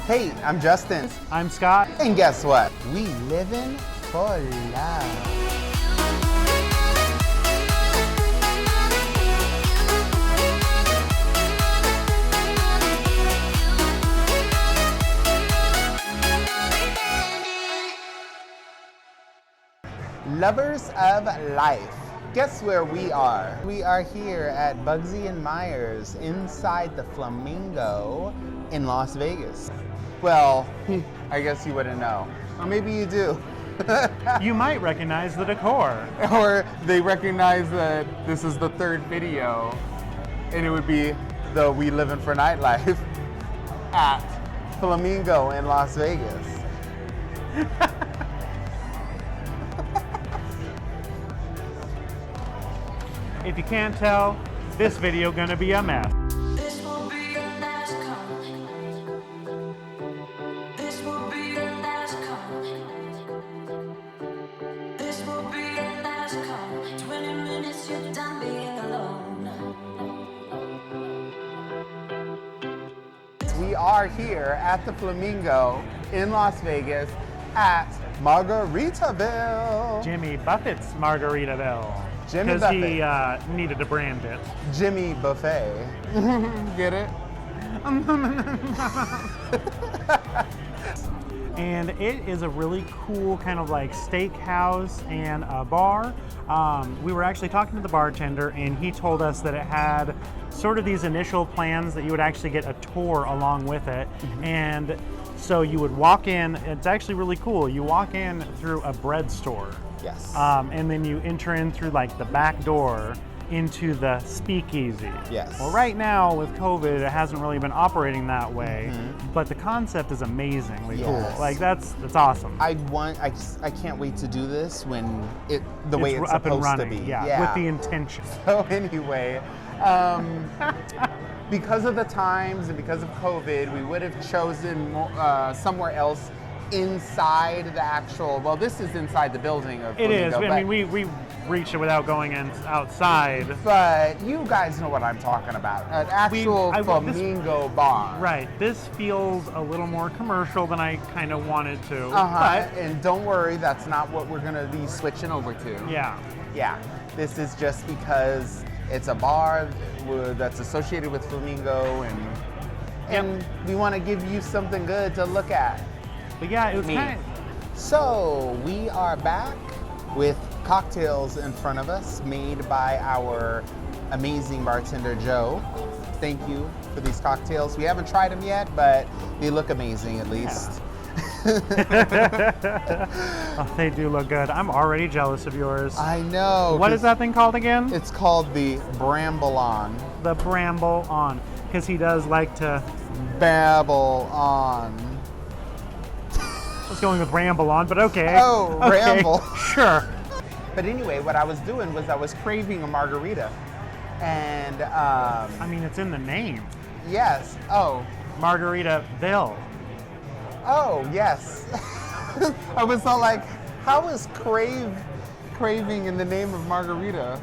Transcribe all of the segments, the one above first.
Hey, I'm Justin. I'm Scott. And guess what? We livin' for love. Lovers of life. Guess where we are? We are here at Bugsy and Meyers inside the Flamingo in Las Vegas. Well, I guess you wouldn't know. Or maybe you do. You might recognize the decor. Or they recognize that this is the third video and it would be the We Livin' for Nightlife at Flamingo in Las Vegas. If you can't tell, this video gonna be a mess. This will be your last call. This will be your last call. This will be your last call. 20 minutes, you're done being alone. We are here at the Flamingo in Las Vegas at Margaritaville. Jimmy Buffett's Margaritaville. Jimmy Because Buffett. he needed to brand it. Jimmy Buffet. Get it? And it is a really cool kind of like steakhouse and a bar. We were actually talking to the bartender and he told us that it had sort of these initial plans that you would actually get a tour along with it. And so you would walk in, it's actually really cool. You walk in through a bread store. Yes. And then you enter in through like the back door into the speakeasy. Yes. Well, right now with COVID, it hasn't really been operating that way, but the concept is amazingly Yes. cool. Like that's awesome. I can't wait to do this when the way it's up and supposed running, to be. yeah, with the intention. So anyway, because of the times and because of COVID, we would have chosen somewhere else inside the actual, well, this is inside the building of It is. Flamingo, I mean, we reached it without going in outside. but you guys know what I'm talking about. An actual Flamingo bar. Right. This feels a little more commercial than I kind of wanted to. And don't worry, that's not what we're going to be switching over to. Yeah. Yeah. This is just because it's a bar that's associated with Flamingo and we want to give you something good to look at. But yeah, it was kind of... So we are back with cocktails in front of us made by our amazing bartender, Joe. Thank you for these cocktails. We haven't tried them yet, but they look amazing at least. Oh, they do look good. I'm already jealous of yours. I know. What is that thing called again? It's called the Bramble On. The Bramble On. Because he does like to... Babble on. I was going with Ramble On, but okay. Oh, okay. Ramble. Sure. But anyway, what I was doing was I was craving a margarita. And, I mean, it's in the name. yes. Oh. Margaritaville. Oh, yes. I was all like, how is craving in the name of margarita?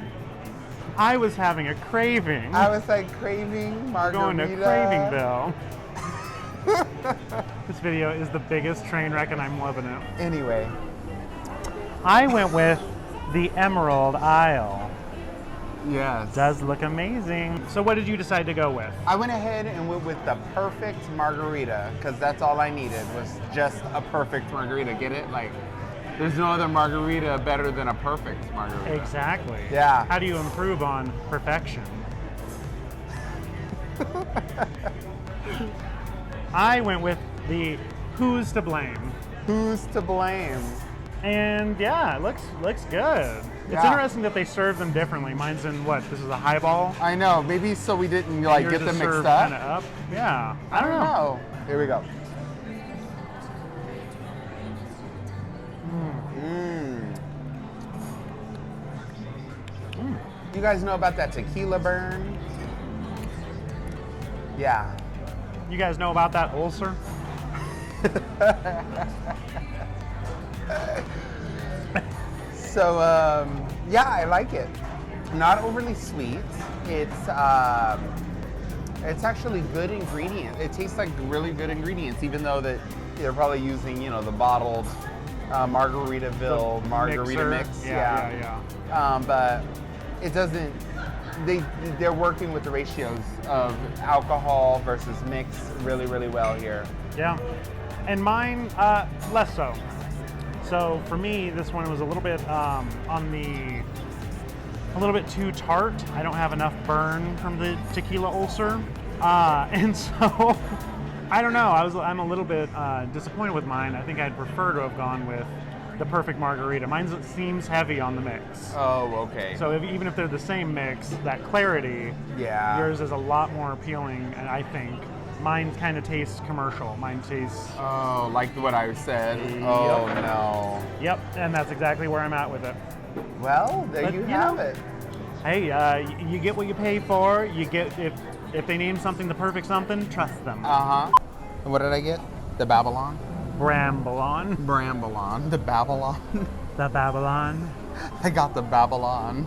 I was having a craving. I was like, craving margarita. Going to Cravingville. This video is the biggest train wreck and I'm loving it. Anyway. I went with the Emerald Isle. Yes. Does look amazing. So what did you decide to go with? I went ahead and went with the perfect margarita because that's all I needed was just a perfect margarita. Get it? Like, there's no other margarita better than a perfect margarita. Exactly. Yeah. How do you improve on perfection? I went with the Who's to Blame. Who's to blame? And yeah, it looks good. It's Yeah. interesting that they serve them differently. Mine's in what? This is a highball? I know. Maybe so we didn't like Yours get is them mixed served up. kinda up. Yeah. I don't know. Here we go. You guys know about that tequila burn? Yeah. You guys know about that ulcer? So, yeah, I like it. Not overly sweet. It's It's actually good ingredient. It tastes like really good ingredients, even though that they're probably using, you know, the bottled Margaritaville margarita Mixer. mix. Yeah. But it doesn't. They're working with the ratios of alcohol versus mix really, really well here. Yeah. And mine, less so. So for me, this one was a little bit a little bit too tart. I don't have enough burn from the tequila ulcer. And so, I don't know, I'm a little bit disappointed with mine. I think I'd prefer to have gone with the perfect margarita. Mine seems heavy on the mix. Oh, okay. So even if they're the same mix, that clarity, yeah, yours is a lot more appealing, and I think mine kind of tastes commercial. Mine tastes... Oh, like what I said? Yep. Oh, no. Yep, and that's exactly where I'm at with it. Well, there But, you you have know, it. Hey, you get what you pay for. You get, if they name something the perfect something, trust them. Uh-huh. And what did I get? The Babylon? Bramblon. Bramblon. The Babylon. The Babylon. I got the Babylon.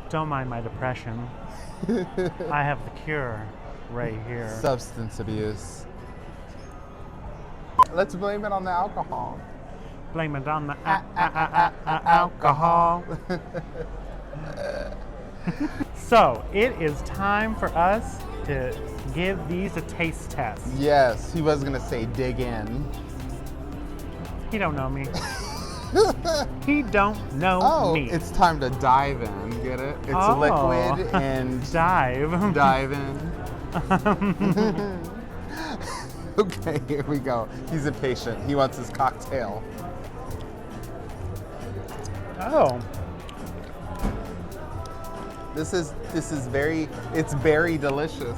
Don't mind my depression. I have the cure right here. Substance abuse. Let's blame it on the alcohol. Blame it on the alcohol. So, it is time for us to give these a taste test. Yes, he was gonna say dig in. He don't know me. He don't know me. It's time to dive in. Get it? It's Oh. liquid and Dive. dive in. Okay, here we go. He's impatient. He wants his cocktail. Oh. This is very, it's very delicious.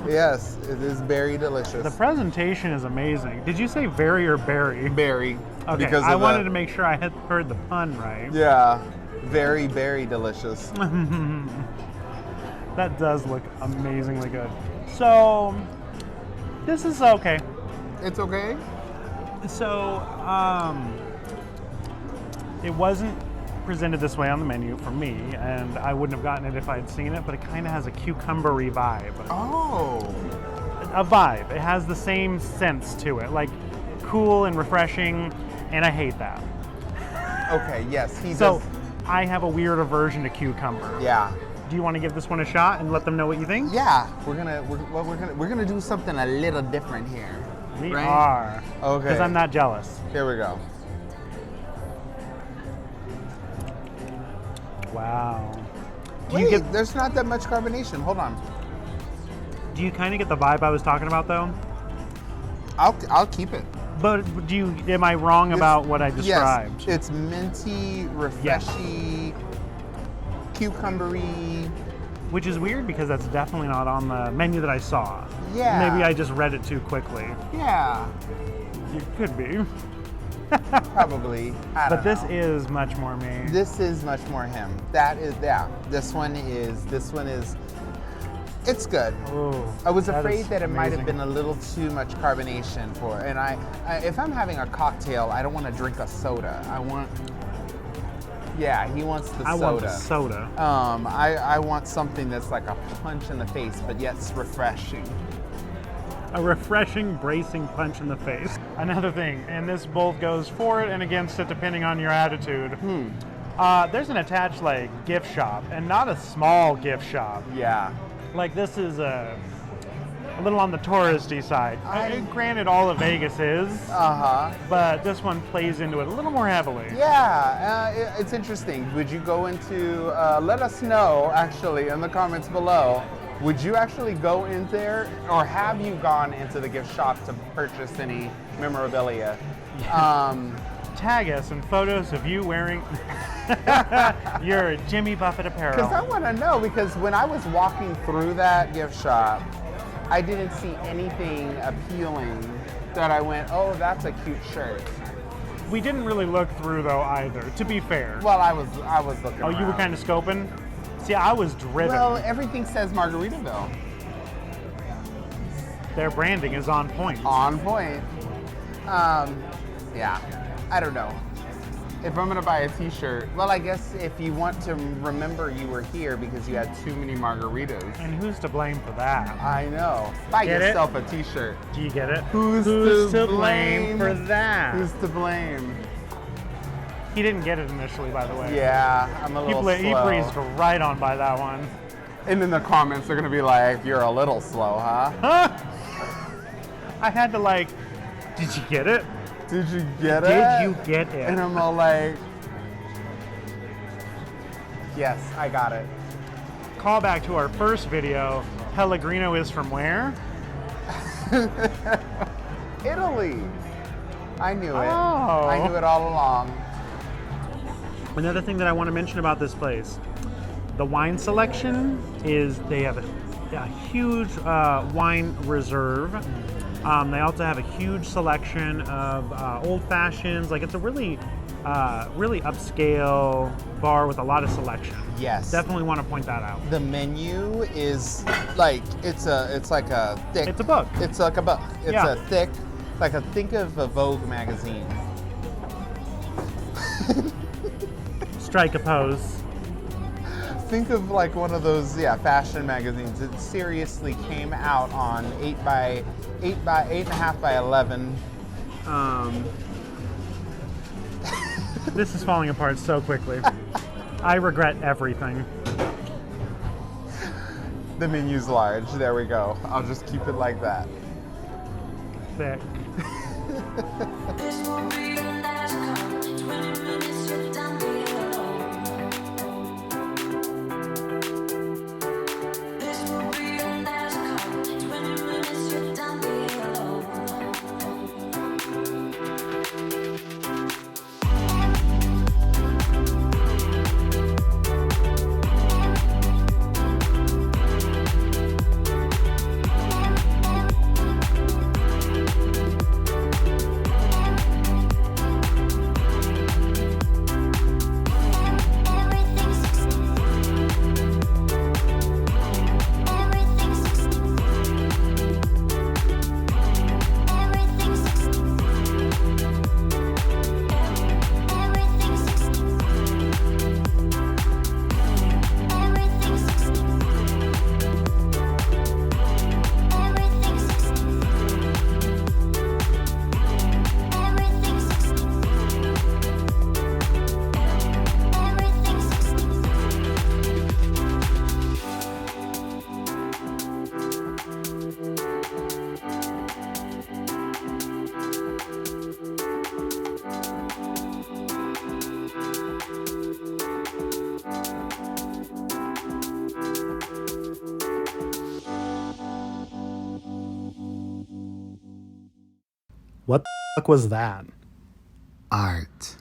Yes, it is very delicious. The presentation is amazing. Did you say very or berry? Berry. Okay, Because I of wanted to make sure I had heard the pun right. Yeah, very, very delicious. That does look amazingly good. So, this is okay. It's okay? So, it wasn't presented this way on the menu for me, and I wouldn't have gotten it if I'd seen it, but it kind of has a cucumbery vibe. Oh. A vibe. It has the same sense to it, like cool and refreshing, and I hate that. Okay, yes, he So, does. I have a weird aversion to cucumber. Yeah. Do you want to give this one a shot and let them know what you think? Yeah, we're gonna do something a little different here. We right? are. Okay. Because I'm not jealous. Here we go. Wow. Wait, there's not that much carbonation. Hold on. Do you kind of get the vibe I was talking about, though? I'll keep it. But am I wrong about what I described? Yes, it's minty, refreshy, cucumbery. Which is weird because that's definitely not on the menu that I saw. Yeah. Maybe I just read it too quickly. Yeah, It could be. probably. But this is much more me. This is much more him. That is, yeah. This one is, it's good. Ooh, I was that afraid is that it might have amazing. been a little too much carbonation for, and I if I'm having a cocktail, I don't want to drink a soda. Yeah, he wants the soda. I want the soda. I want something that's like a punch in the face, but yet it's refreshing. A refreshing, bracing punch in the face. Another thing, and this both goes for it and against it depending on your attitude. There's an attached like gift shop, and not a small gift shop. Yeah. Like this is a little on the touristy side. Granted, all of Vegas is, but this one plays into it a little more heavily. Yeah, it's interesting. Would you go into, let us know actually in the comments below, would you actually go in there, or have you gone into the gift shop to purchase any memorabilia? Tag us in photos of you wearing your Jimmy Buffett apparel. Because I want to know, because when I was walking through that gift shop, I didn't see anything appealing that I went, oh, that's a cute shirt. We didn't really look through though either, to be fair. Well, I was looking Oh, you were around. kind of scoping? See, I was driven. Well, everything says Margaritaville. Their branding is on point. On point. Yeah, I don't know. If I'm gonna buy a t-shirt, well, I guess if you want to remember you were here because you had too many margaritas. And who's to blame for that? I know. Buy Get yourself a t-shirt. Do you get it? Who's to blame blame for that? Who's to blame? He didn't get it initially, by the way. Yeah, I'm a little He slow. breezed right on by that one. And in the comments, they're gonna be like, "You're a little slow, huh?" I had to like, did you get it? Did you get it? Did you get it? And I'm all like, yes, I got it. Call back to our first video. Pellegrino is from where? Italy. I knew it. Oh. I knew it all along. Another thing that I want to mention about this place, the wine selection is they have a huge wine reserve. They also have a huge selection of old fashions. Like it's a really upscale bar with a lot of selection. Yes. Definitely want to point that out. The menu is like it's like a thick. It's a book. It's like a book. It's Yeah. a thick, think of a Vogue magazine. Strike a pose. Think of like one of those fashion magazines. It seriously came out on 8.5 by 11. This is falling apart so quickly. I regret everything. The menu's large. There we go. I'll just keep it like that. Thick. This will be the last call. 20 minutes, you're done below. This will be the last call. 20 minutes, you're done below. What the fuck was that? Art.